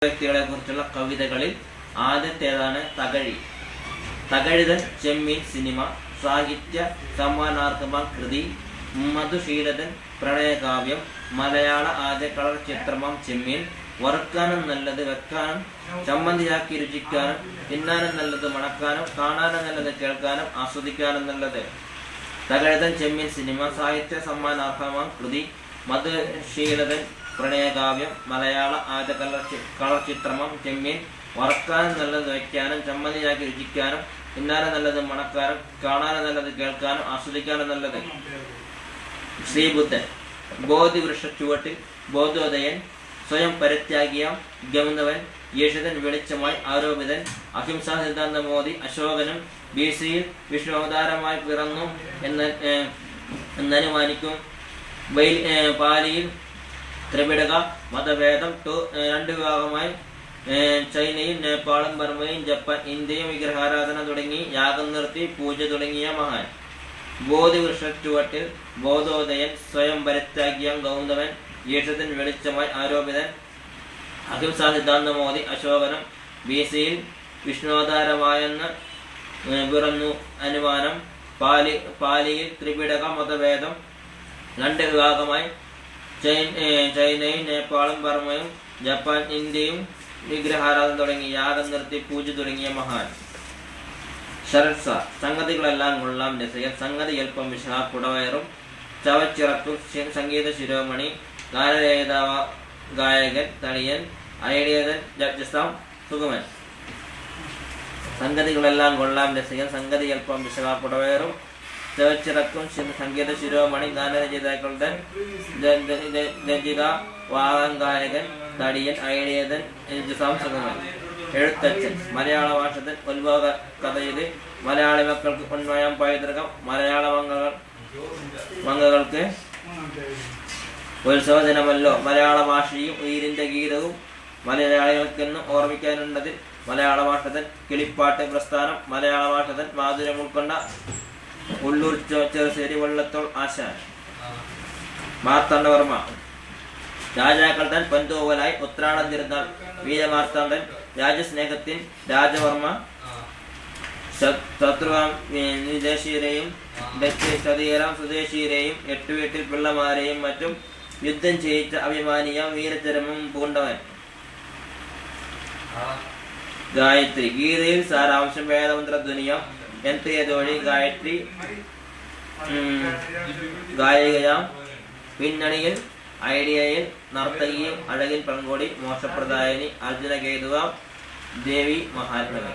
വ്യക്തികളെ കുറിച്ചുള്ള കവിതകളിൽ ആദ്യത്തേതാണ് തകഴി. തകഴിതൻ ചെമ്മീൻ സിനിമ സാഹിത്യ സമ്മാനാർഹമായ കൃതി. മധുശീലതൻ പ്രണയകാവ്യം. മലയാള ആദ്യ കളർ ചിത്രമാം ചെമ്മീൻ. വറുക്കാനും നല്ലത് വെക്കാനും ചമ്മന്തിയാക്കി രുചിക്കാനും തിന്നാനും നല്ലത് മണക്കാനും കാണാനും നല്ലത് കേൾക്കാനും ആസ്വദിക്കാനും നല്ലത്. തകഴിതൻ ചെമ്മീൻ സിനിമ സാഹിത്യ സമ്മാനാർഹമായ കൃതി. മധുശീലതൻ പ്രണയകാവ്യം. മലയാള ആദ്യ കളർ ചിത്രമാം ചെമ്മീൻ. വറക്കാനും നല്ലത് വയ്ക്കാനും ചമ്മന്തിയാക്കി രുചിക്കാനും തിന്നാനും നല്ലത് മണക്കാനും കാണാനും നല്ലത് കേൾക്കാനും ആസ്വദിക്കാനും നല്ലത്. ശ്രീബുദ്ധൻ. ബോധിവൃക്ഷ ചുവട്ടിൽ ബോധോദയൻ. സ്വയം പരിത്യാഗിയാം ഗമനവൻ. യേശുദൻ വെളിച്ചമായി ആരോപിതൻ. അഹിംസാ സിദ്ധാന്തം മോദി അശോകനും BC-യിൽ വിഷ്ണു പിറന്നു എന്നനുമാനിക്കും. പാലിയിൽ ത്രിപിടക മതഭേദം. രണ്ട് വിഭാഗമായി ചൈനയും നേപ്പാളും ബർമയും ജപ്പാൻ ഇന്ത്യയും വിഗ്രഹാരാധന തുടങ്ങി യാഗം നിർത്തി പൂജ തുടങ്ങിയ മഹാൻ. ബോധിവൃക്ഷ ചുവട്ടിൽ ബോധോദയൻ. സ്വയം പരിത്യാഗിയാം ഗൗതമൻ. യേശുദൻ വെളിച്ചമായി ആരോപിതൻ. അഹിംസാ സിദ്ധാന്തം മോദി അശോകനും BC-യിൽ വിഷ്ണുവതാരമായെന്ന് പിറന്നു അനുമാനം. പാലിയിൽ ത്രിപിടക മതഭേദം. രണ്ട് വിഭാഗമായി ചൈനയും നേപ്പാളും ബർമയും ജപ്പാൻ ഇന്ത്യയും വിഗ്രഹാരാധന തുടങ്ങി യാഗം നിർത്തി പൂജ തുടങ്ങിയ മഹാൻ. ശരത് സാർ. സംഗതികളെല്ലാം കൊള്ളാം രസകൻ. സംഗതി അല്പം വിശാ കുടവയറും ചവച്ചിറക്കും സംഗീത ശിരോമണി. ഗാനരചയിതാവ ഗായകൻ തളിയൻ. ഐഡിയതൻ ജഡ്ജസാം സുഗമൻ. സംഗതികളെല്ലാം കൊള്ളാം രസകൻ. സംഗതി അല്പം വിശാ കുടവയറും ചവച്ചിറക്കും സംഗീത ശിരോമണി. ഗാനരചയിതാക്കളുടെ രചിത വാഹൻ ഗായകൻ തടിയൻ. ഐഡിയതൻ ജഡ്ജസാം സുഗമൻ. എഴുത്തച്ഛൻ. മലയാള ഭാഷത്തിൽ ഉത്ഭവ കഥയില് മലയാളി മക്കൾക്ക് ഉന്മയം പൈതൃകം. മലയാള മംഗകൾക്ക് ഉത്സവ ദിനമല്ലോ. മലയാള ഭാഷയും ഉയിരിന്റെ ഗീതവും മലയാളികൾക്കെന്നും ഓർമ്മിക്കാനുണ്ടത്. മലയാള ഭാഷത്തിൽ കിളിപ്പാട്ട് പ്രസ്ഥാനം. മലയാള ഭാഷത്തിൽ മാധുര്യം ഉൾക്കൊണ്ട ഉള്ളൂർ ചെറുശ്ശേരി വള്ളത്തോൾ ആശാൻ. മാർത്താണ്ഡവർമ്മ. രാജാക്കൾ തൻ പൊൻതൂവലായി ഉത്രാടം തിരുനാൾ. വീരമാർത്താണ്ഡൻ. രാജസ്നേഹത്തിൻ രാജവർമ്മ. ശത്രുവാം വിദേശീയരെയും ചതിയേറാം സ്വദേശീയരെയും 8 വീട്ടിൽ പിള്ളമാരെയും മറ്റും യുദ്ധം ചെയ്യിച്ച അഭിമാനിയാം വീരചരമം പൂണ്ടവൻ. ഗായത്രി. ഗീതയിൽ സാരാംശം വേദമന്ത്ര ധ്വനിയാം. യന്ത്രയതോഴി ഗായത്രി ഗായികയാം. പിന്നണിയിൽ ഐഡിയയിൽ നർത്തകിയും അഴകിൻ പങ്കോടി. മോക്ഷപ്രദായനി. അർജുന കേതുവാം. ദേവി മഹാത്മനി.